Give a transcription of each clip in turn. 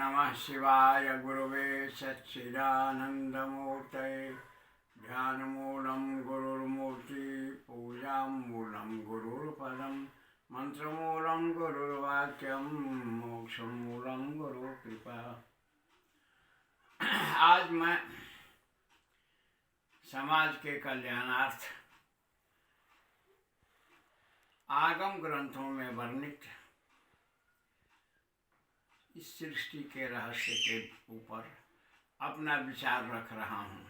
नमः शिवाय गुरुवे सच्चिदानन्दमूर्तये। ध्यानमूलं गुरुर्मूर्ति पूजामूलं गुरुर्पदं मंत्रमूलं गुरुर्वाक्यं मोक्षमूलं गुरुकृपा। आज मैं समाज के कल्याणार्थ आगम ग्रंथों में वर्णित इस सृष्टि के रहस्य के ऊपर अपना विचार रख रहा हूँ।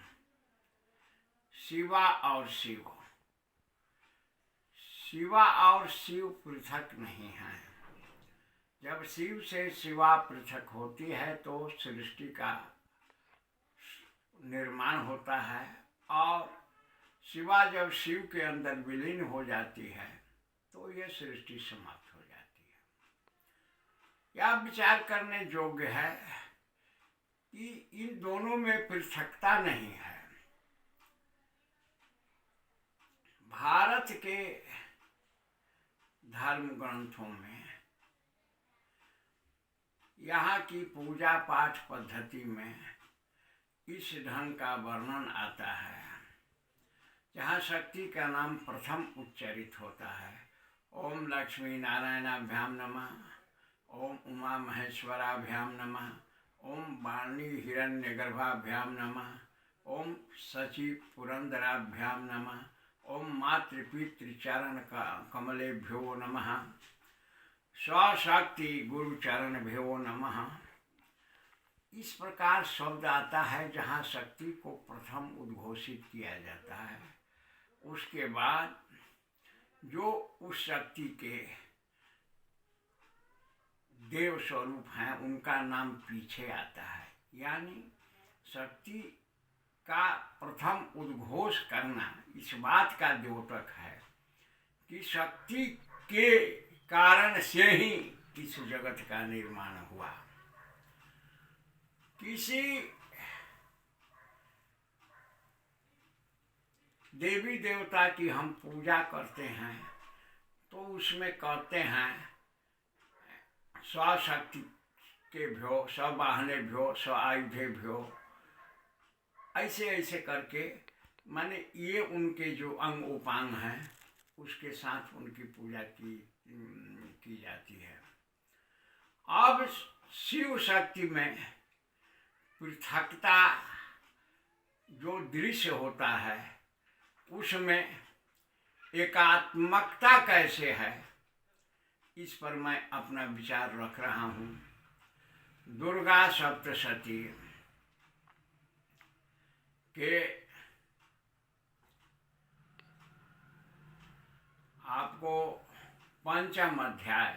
शिवा और शिव, शिवा और शिव पृथक नहीं हैं। जब शिव से शिवा पृथक होती है तो सृष्टि का निर्माण होता है, और शिवा जब शिव के अंदर विलीन हो जाती है तो यह सृष्टि समाप्त हो जाती है। यह विचार करने योग्य है कि इन दोनों में पृथकता नहीं है। भारत के धर्म ग्रंथों में यहाँ की पूजा पाठ पद्धति में इस ढंग का वर्णन आता है, जहाँ शक्ति का नाम प्रथम उच्चारित होता है। ओम लक्ष्मी नारायणाभ्याम नमः, ओम उमा महेश्वराभ्याम नमः, ओम वाणी हिरण्यगर्भाभ्याम नमः, ओम शचि पुरंदराभ्याम नमः, ओम मातृपितृचरण कमलेभ्यो नमः, स्वशक्ति गुरुचरणभ्यो नमः। इस प्रकार शब्द आता है जहाँ शक्ति को प्रथम उद्घोषित किया जाता है। उसके बाद जो उस शक्ति के देव स्वरूप हैं उनका नाम पीछे आता है। यानी शक्ति का प्रथम उद्घोष करना इस बात का द्योतक है कि शक्ति के कारण से ही इस जगत का निर्माण हुआ। किसी देवी देवता की हम पूजा करते हैं तो उसमें कहते हैं स्वशक्ति के भ्यो, स्ववाहने भ्यो, स्वआयुधे भ्यो, ऐसे ऐसे करके, माने ये उनके जो अंग उपांग हैं उसके साथ उनकी पूजा की जाती है। अब शिव शक्ति में पृथकता जो दृश्य होता है उसमें एकात्मकता कैसे है, इस पर मैं अपना विचार रख रहा हूँ। दुर्गा सप्तशती के आपको पंचम अध्याय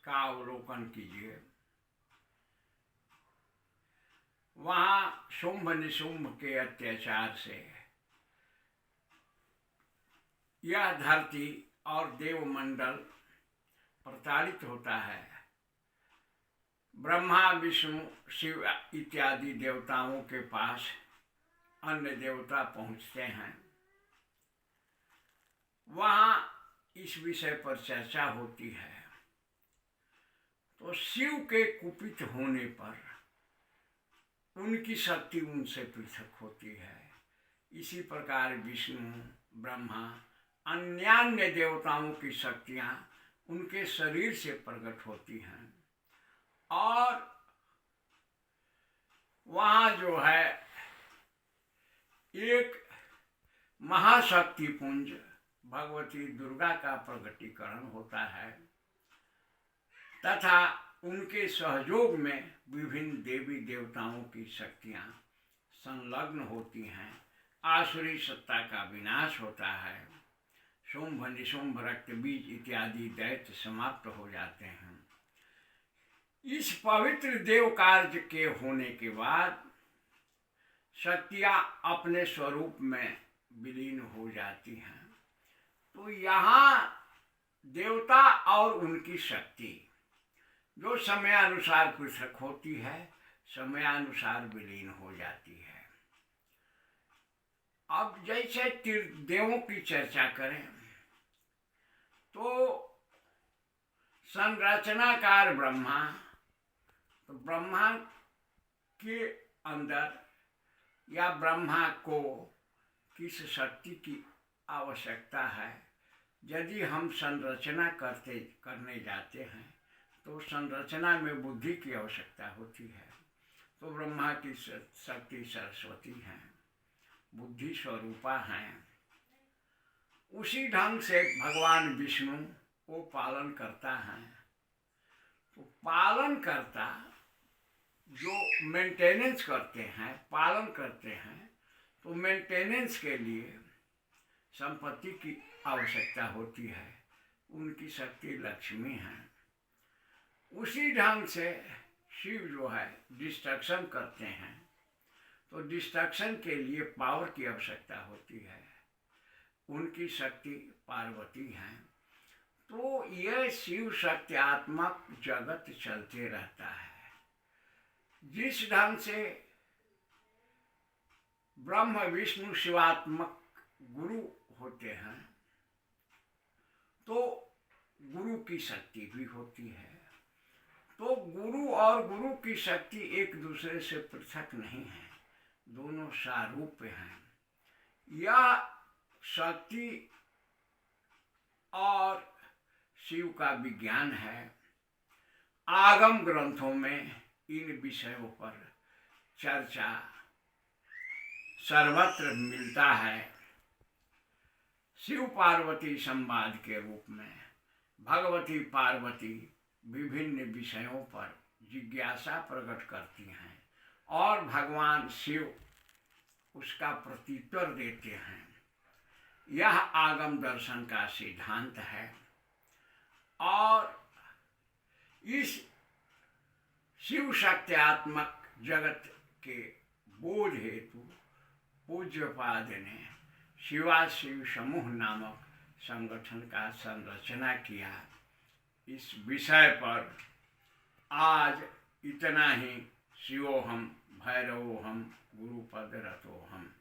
का अवलोकन कीजिए। वहाँ शुंभ निशुंभ के अत्याचार से यह धरती और देवमंडल प्रताड़ित होता है। ब्रह्मा विष्णु शिव इत्यादि देवताओं के पास अन्य देवता पहुँचते हैं। वहाँ इस विषय पर चर्चा होती है तो शिव के कुपित होने पर उनकी शक्ति उनसे पृथक होती है। इसी प्रकार विष्णु ब्रह्मा अन्यान्य देवताओं की शक्तियाँ उनके शरीर से प्रकट होती हैं, और वहाँ जो है एक महाशक्तिपुंज भगवती दुर्गा का प्रकटीकरण होता है, तथा उनके सहयोग में विभिन्न देवी देवताओं की शक्तियाँ संलग्न होती हैं। आसुरी सत्ता का विनाश होता है। शुंभ निशुंभ रक्त बीज इत्यादि दैत्य समाप्त हो जाते हैं। इस पवित्र देव कार्य के होने के बाद शक्तियाँ अपने स्वरूप में विलीन हो जाती हैं। तो यहाँ देवता और उनकी शक्ति जो समयानुसार पृथक होती है, समयानुसार विलीन हो जाती है। अब जैसे देवों की चर्चा करें तो संरचनाकार ब्रह्मा तो ब्रह्मा के अंदर या ब्रह्मा को किस शक्ति की आवश्यकता है? यदि हम संरचना करने जाते हैं तो संरचना में बुद्धि की आवश्यकता होती है। तो ब्रह्मा की शक्ति सरस्वती हैं, बुद्धि स्वरूपा हैं। उसी ढंग से भगवान विष्णु वो पालन करता है। तो पालन करता जो मेंटेनेंस करते हैं, पालन करते हैं, तो मेंटेनेंस के लिए संपत्ति की आवश्यकता होती है। उनकी शक्ति लक्ष्मी है। उसी ढंग से शिव जो है डिस्ट्रक्शन करते हैं, तो डिस्ट्रक्शन के लिए पावर की आवश्यकता होती है। उनकी शक्ति पार्वती है। तो यह शिव शक्त्यात्मक जगत चलते रहता है। जिस ढंग से ब्रह्म विष्णु शिवात्मक गुरु होते हैं, तो गुरु की शक्ति भी होती है। तो गुरु और गुरु की शक्ति एक दूसरे से पृथक नहीं है, दोनों सारूप्य हैं। यह शक्ति और शिव का विज्ञान है। आगम ग्रंथों में इन विषयों पर चर्चा सर्वत्र मिलता है। शिव पार्वती संवाद के रूप में भगवती पार्वती विभिन्न विषयों पर जिज्ञासा प्रकट करती हैं और भगवान शिव उसका प्रत्युत्तर देते हैं। यह आगम दर्शन का सिद्धांत है। और इस शिव शक्त्यात्मक जगत के बोध हेतु पूज्यपाद ने शिवाशिव समूह नामक संगठन का संरचना किया। इस विषय पर आज इतना ही। शिवोहम भैरवोहम गुरुपद रतोहम।